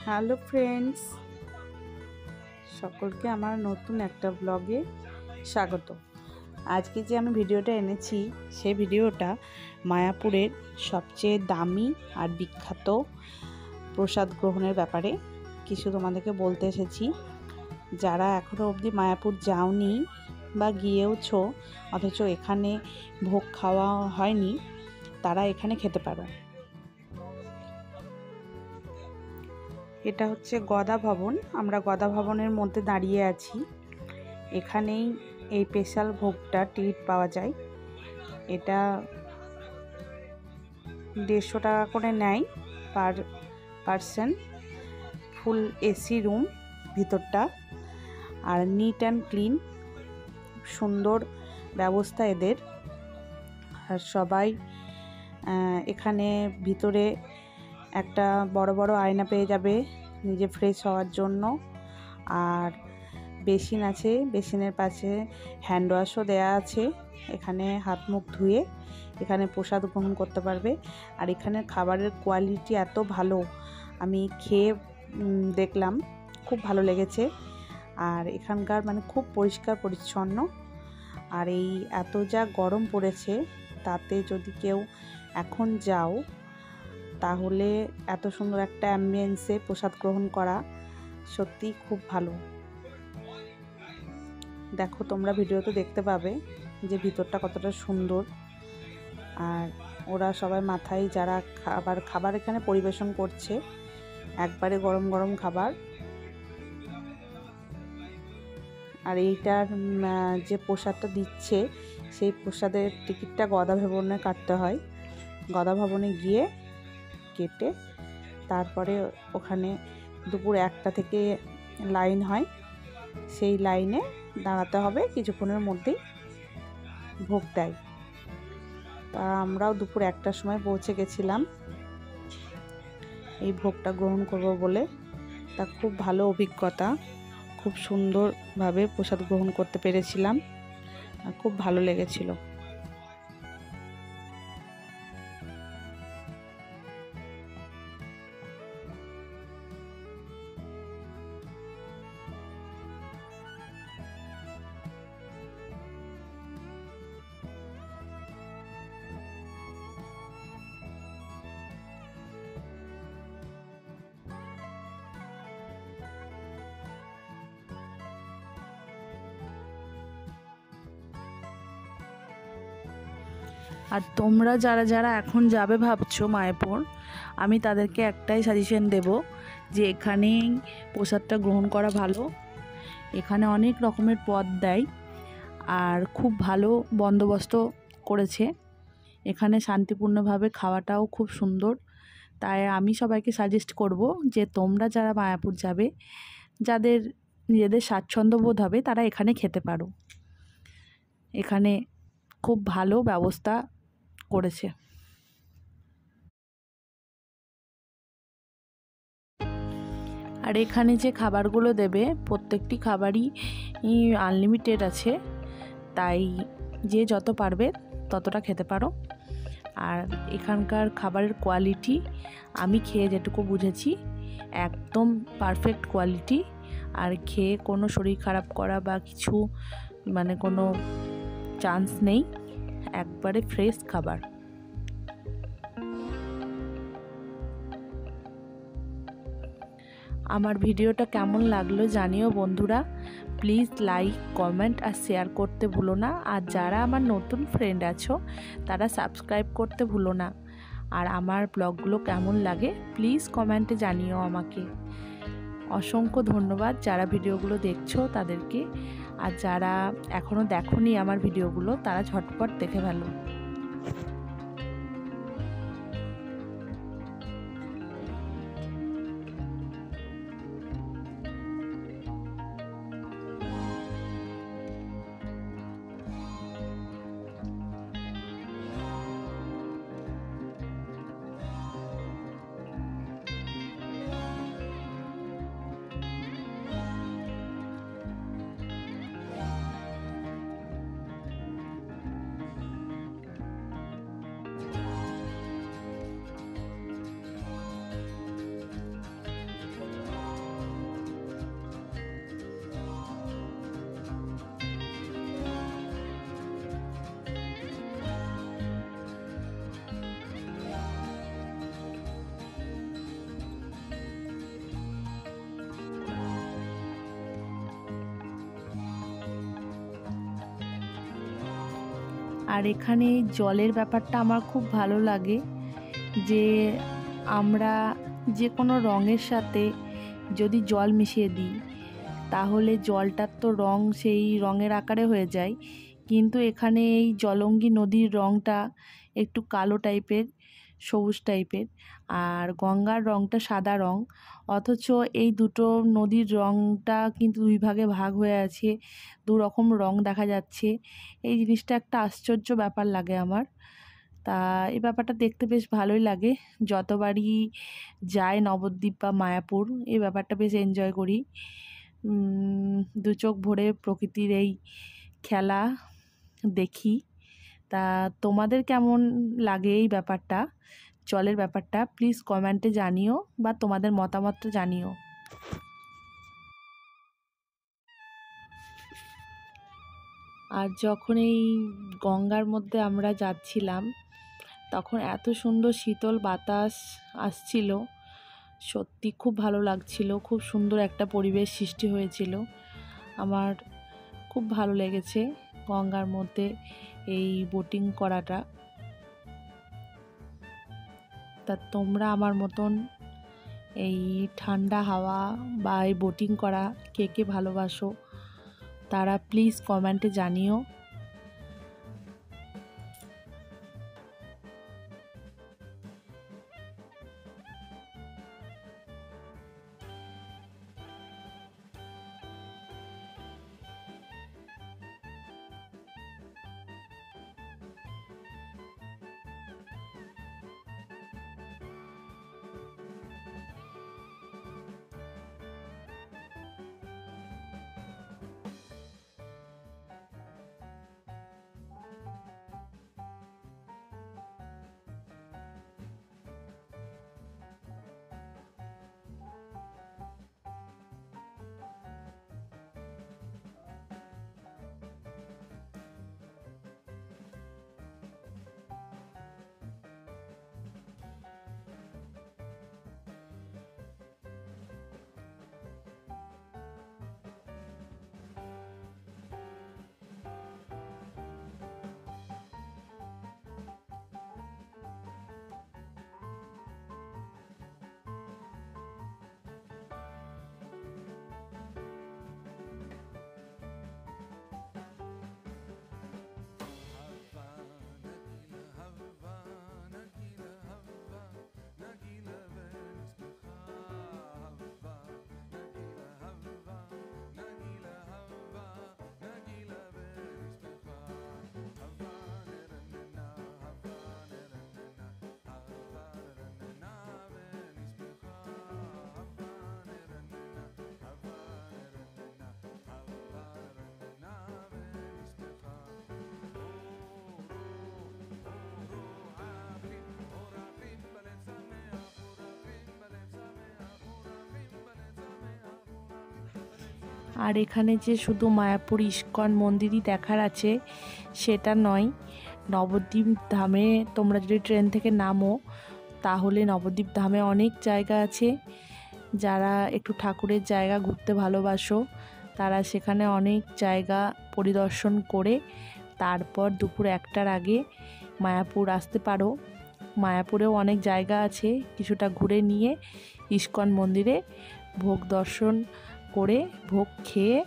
Hello friends, সকলকে আমার নতুন একটা ব্লগে স্বাগত। আজকে যে আমি ভিডিওটা এনেছি সেই ভিডিওটা মায়াপুরের সবচেয়ে দামি আর বিখ্যাত প্রসাদ গ্রহণের ব্যাপারে কিছু তোমাদেরকে বলতে এসেছি। যারা এখনও অবধি মায়াপুর যাওনি বা গিয়েওছো অথচ এখানে ভোগ খাওয়া হয়নি, তারা এখানে খেতে পারো। এটা হচ্ছে গদা ভবন। আমরা গদা ভবনের মধ্যে দাঁড়িয়ে আছি। এখানেই এই স্পেশাল ভোগটা টিকিট পাওয়া যায়। এটা 150 টাকা করে নেয় পার পারসন। ফুল এসি রুম ভিতরটা, আর নিট অ্যান্ড ক্লিন, সুন্দর ব্যবস্থা এদের। আর সবাই এখানে ভিতরে একটা বড় বড় আয়না পেয়ে যাবে নিজে ফ্রেশ হওয়ার জন্য। আর বেসিন আছে, বেসিনের পাশে হ্যান্ড ওয়াশও দেওয়া আছে। এখানে হাত মুখ ধুয়ে এখানে প্রসাদ গ্রহণ করতে পারবে। আর এখানের খাবারের কোয়ালিটি এত ভালো, আমি খেয়ে দেখলাম, খুব ভালো লেগেছে। আর এখানকার খুব পরিষ্কার পরিচ্ছন্ন। আর এই এত যা গরম পড়েছে, তাতে যদি কেউ এখন যাও তাহলে এত সুন্দর একটা অ্যাম্বিয়েন্সে প্রসাদ গ্রহণ করা সত্যি খুব ভালো। দেখো, তোমরা ভিডিওতে দেখতে পাবে যে ভিতরটা কতটা সুন্দর। আর ওরা সবাই মাথায় যারা খাবার এখানে পরিবেশন করছে, একবারে গরম গরম খাবার। আর এইটার যে প্রসাদটা দিচ্ছে, সেই প্রসাদের টিকিটটা গদা ভবনে কাটতে হয়। গদা ভবনে গিয়ে কেটে তারপরে ওখানে দুপুর 1টা থেকে লাইন হয়, সেই লাইনে দাঁড়াতে হবে। কিছুক্ষণের মধ্যেই ভোগ দেয়। তা আমরাও দুপুর 1টার সময় পৌঁছে গেছিলাম এই ভোগটা গ্রহণ করব বলে। তা খুব ভালো অভিজ্ঞতা, খুব সুন্দরভাবে প্রসাদ গ্রহণ করতে পেরেছিলাম আর খুব ভালো লেগেছিল। আর তোমরা যারা যারা এখন যাবে ভাবছো মায়াপুর, আমি তাদেরকে একটাই সাজেশন দেব যে এখানেই প্রসাদটা গ্রহণ করা ভালো। এখানে অনেক রকমের পদ দেয় আর খুব ভালো বন্দোবস্ত করেছে। এখানে শান্তিপূর্ণভাবে খাওয়াটাও খুব সুন্দর। তাই আমি সবাইকে সাজেস্ট করব যে তোমরা যারা মায়াপুর যাবে, যাদের নিজেদের স্বাচ্ছন্দ্য বোধ হবে, তারা এখানে খেতে পারো। এখানে খুব ভালো ব্যবস্থা করেছে। আর এখানে যে খাবারগুলো দেবে, প্রত্যেকটি খাবারই আনলিমিটেড আছে। তাই যে যত পারবে ততটা খেতে পারো। আর এখানকার খাবারের কোয়ালিটি আমি খেয়ে যেটুকু বুঝেছি, একদম পারফেক্ট কোয়ালিটি। আর খেয়ে কোনো শরীর খারাপ করা বা কিছু কোনো চান্স নেই। একবারে ফ্রেশ খাবার। আমার ভিডিওটা কেমন লাগলো জানিও বন্ধুরা। প্লিজ লাইক, কমেন্ট আর শেয়ার করতে ভুলো না। আর যারা আমার নতুন ফ্রেন্ড আছো, তারা সাবস্ক্রাইব করতে ভুলো না। আর আমার ব্লগগুলো কেমন লাগে প্লিজ কমেন্টে জানিও আমাকে। অসংখ্য ধন্যবাদ যারা ভিডিওগুলো দেখছো তাদেরকে। আর যারা এখনও দেখোনি আমার ভিডিওগুলো, তারা ঝটপট দেখে ফেলো। আর এখানে জলের ব্যাপারটা আমার খুব ভালো লাগে, যে আমরা যে কোনো রঙের সাথে যদি জল মিশিয়ে দিই তাহলে জলটার তো রং সেই রঙের আকারে হয়ে যায়, কিন্তু এখানে এই জলঙ্গি নদীর রঙটা একটু কালো টাইপের, সবুজ টাইপের, আর গঙ্গার রঙটা সাদা রঙ। অথচ এই দুটো নদীর রঙটা কিন্তু দুই ভাগে ভাগ হয়ে আছে, দু রকম রঙ দেখা যাচ্ছে। এই জিনিসটা একটা আশ্চর্য ব্যাপার লাগে আমার। তা এই ব্যাপারটা দেখতে বেশ ভালোই লাগে। যতবারই যাই নবদ্বীপ বা মায়াপুর, এই ব্যাপারটা বেশ এনজয় করি। দু চোখ ভরে প্রকৃতির এই খেলা দেখি। তা তোমাদের কেমন লাগে এই ব্যাপারটা, জলের ব্যাপারটা? প্লিজ কমেন্টে জানিও বা তোমাদের মতামতটা জানিও। আর যখন এই গঙ্গার মধ্যে আমরা যাচ্ছিলাম তখন এত সুন্দর শীতল বাতাস আসছিল, সত্যি খুব ভালো লাগছিল, খুব সুন্দর একটা পরিবেশ সৃষ্টি হয়েছিল। আমার খুব ভালো লেগেছে গঙ্গার মধ্যে এই বোটিং করাটা। তা তোমরা আমার মতন এই ঠান্ডা হাওয়া বা এই বোটিং করা কে কে ভালোবাসো তারা প্লিজ কমেন্টে জানিও। আর এখানে যে শুধু মায়াপুর ইস্কন মন্দিরই দেখার আছে সেটা নয়, নবদ্বীপ ধামে তোমরা যদি ট্রেন থেকে নামো তাহলে নবদ্বীপ ধামে অনেক জায়গা আছে। যারা একটু ঠাকুরের জায়গা ঘুরতে ভালোবাসো তারা সেখানে অনেক জায়গা পরিদর্শন করে তারপর দুপুর 1টার আগে মায়াপুর আসতে পারো। মায়াপুরেও অনেক জায়গা আছে, কিছুটা ঘুরে নিয়ে ইস্কন মন্দিরে ভোগ দর্শন করে ভোগ খেয়ে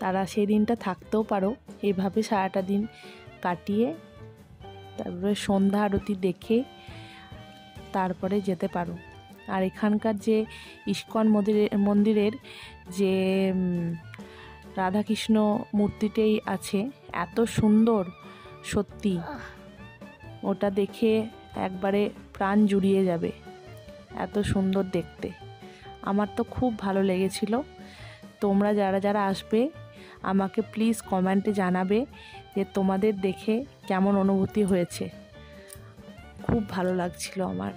তারা সেই দিনটা থাকতেও পারো। এভাবে সারাটা দিন কাটিয়ে তারপরে সন্ধ্যা আরতি দেখে তারপরে যেতে পারো। আর এখানকার যে ইস্কন মন্দিরের যে রাধাকৃষ্ণ মূর্তিটাই আছে এত সুন্দর, সত্যি ওটা দেখে একবারে প্রাণ জুড়িয়ে যাবে, এত সুন্দর দেখতে। আমার তো খুব ভালো লেগেছিল। তোমরা যারা যারা আসবে আমাকে প্লিজ কমেন্টে জানাবে যে তোমাদের দেখে কেমন অনুভূতি হয়েছে। খুব ভালো লাগছিল আমার।